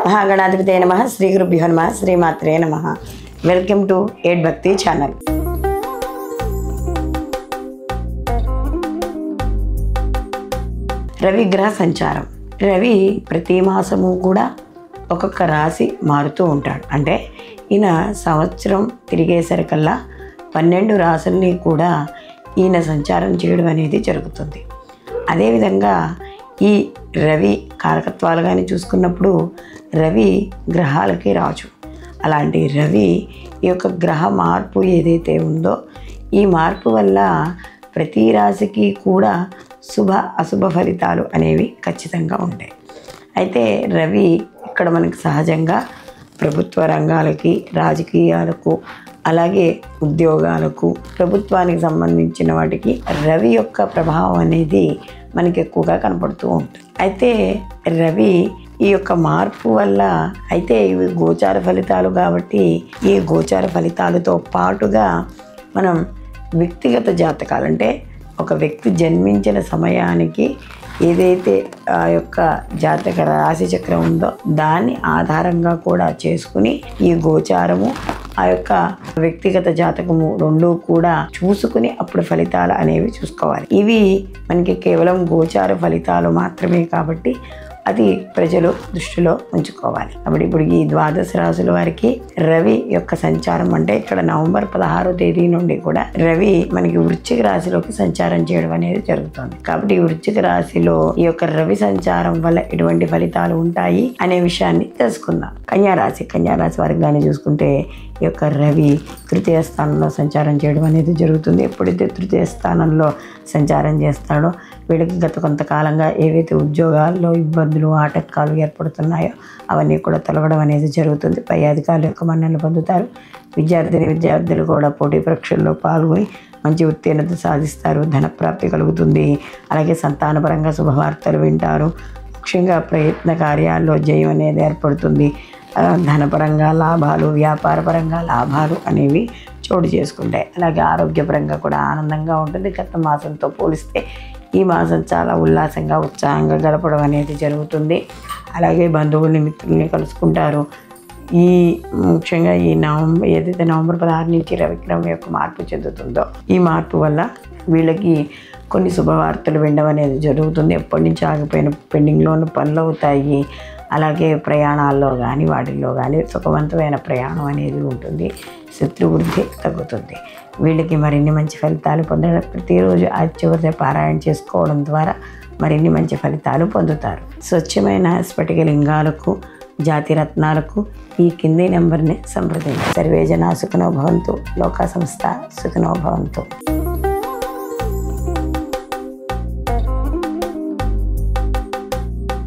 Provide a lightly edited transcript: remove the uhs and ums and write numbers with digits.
మహాగణాధిపతయ నమః. శ్రీ గురుభ్యో నమః. శ్రీమాత్రే నమః. వెల్కమ్ టు ఎయిట్ భక్తి ఛానల్. రవి గ్రహ సంచారం. రవి ప్రతి మాసము కూడా ఒక్కొక్క రాశి మారుతూ ఉంటాడు. అంటే ఈయన సంవత్సరం తిరిగేసరికల్లా 12 రాశుల్ని కూడా ఈయన సంచారం చేయడం అనేది జరుగుతుంది. అదేవిధంగా ఈ రవి కారకత్వాలు కానీ చూసుకున్నప్పుడు రవి గ్రహాలకి రాజు. అలాంటి రవి ఈ యొక్క గ్రహ మార్పు ఏదైతే ఉందో ఈ మార్పు వల్ల ప్రతి రాశికి కూడా శుభ అశుభ ఫలితాలు అనేవి ఖచ్చితంగా ఉంటాయి. అయితే రవి ఇక్కడ మనకి సహజంగా ప్రభుత్వ రంగాలకి, రాజకీయాలకు, అలాగే ఉద్యోగాలకు, ప్రభుత్వానికి సంబంధించిన వాటికి రవి యొక్క ప్రభావం అనేది మనకి ఎక్కువగా కనపడుతూ ఉంటుంది. అయితే రవి ఈ యొక్క మార్పు వల్ల అయితే ఇవి గోచార ఫలితాలు కాబట్టి ఈ గోచార ఫలితాలతో పాటుగా మనం వ్యక్తిగత జాతకాలు, అంటే ఒక వ్యక్తి జన్మించిన సమయానికి ఏదైతే ఆ యొక్క జాతక రాశి చక్రం ఉందో దాన్ని ఆధారంగా కూడా చేసుకుని ఈ గోచారము ఆ యొక్క వ్యక్తిగత జాతకము రెండూ కూడా చూసుకుని అప్పుడు ఫలితాలు అనేవి చూసుకోవాలి. ఇవి మనకి కేవలం గోచార ఫలితాలు మాత్రమే కాబట్టి అది ప్రజలు దృష్టిలో ఉంచుకోవాలి. కాబట్టి ఇప్పుడు ఈ 12 రాశుల వారికి రవి యొక్క సంచారం, అంటే ఇక్కడ నవంబర్ 16వ తేదీ నుండి కూడా రవి మనకి వృశ్చిక రాశిలోకి సంచారం చేయడం అనేది జరుగుతుంది. కాబట్టి ఈ వృశ్చిక రాశిలో ఈ యొక్క రవి సంచారం వల్ల ఎటువంటి ఫలితాలు ఉంటాయి అనే విషయాన్ని తెలుసుకుందాం. కన్యారాశి వారికి కానీ చూసుకుంటే ఈ యొక్క రవి తృతీయ స్థానంలో సంచారం చేయడం అనేది జరుగుతుంది. ఎప్పుడైతే తృతీయ స్థానంలో సంచారం చేస్తాడో వీళ్ళకి గత కొంతకాలంగా ఏవైతే ఉద్యోగాల్లో ఇబ్బందులు, ఆటంకాలు ఏర్పడుతున్నాయో అవన్నీ కూడా తొలగడం అనేది జరుగుతుంది. పై అధికారుల యొక్క మన్ననలు పొందుతారు. విద్యార్థులు కూడా పోటీ పరీక్షల్లో పాల్గొని మంచి ఉత్తీర్ణత సాధిస్తారు. ధనప్రాప్తి కలుగుతుంది. అలాగే సంతానపరంగా శుభవార్తలు వింటారు. ముఖ్యంగా ప్రయత్న కార్యాల్లో జయం అనేది ఏర్పడుతుంది. ధనపరంగా లాభాలు, వ్యాపారపరంగా లాభాలు అనేవి చోటు చేసుకుంటాయి. అలాగే ఆరోగ్యపరంగా కూడా ఆనందంగా ఉంటుంది. గత మాసంతో పోలిస్తే ఈ మాసం చాలా ఉల్లాసంగా, ఉత్సాహంగా గడపడం అనేది జరుగుతుంది. అలాగే బంధువుల్ని, మిత్రుల్ని కలుసుకుంటారు. ఈ ముఖ్యంగా ఈ ఏదైతే నవంబర్ 16 నుంచి రవిగ్రహం యొక్క మార్పు చెందుతుందో ఈ మార్పు వల్ల వీళ్ళకి కొన్ని శుభవార్తలు వినడం అనేది జరుగుతుంది. ఎప్పటి నుంచి ఆగిపోయిన పెండింగ్లోని పనులు అవుతాయి. అలాగే ప్రయాణాల్లో కానీ వాటిల్లో కానీ సుఖవంతమైన ప్రయాణం అనేది ఉంటుంది. శత్రు వృద్ధి తగ్గుతుంది. వీళ్ళకి మరిన్ని మంచి ఫలితాలు పొందడం, ప్రతిరోజు ఆదిత్య పారాయణ చేసుకోవడం ద్వారా మరిన్ని మంచి ఫలితాలు పొందుతారు. స్వచ్ఛమైన స్ఫటిక లింగాలకు, జాతి రత్నాలకు ఈ కింది నెంబర్ని సంప్రదించారు. సర్వే జనా సుఖినో భవంతు. లోకా సంస్థ సుఖినో భవంతు.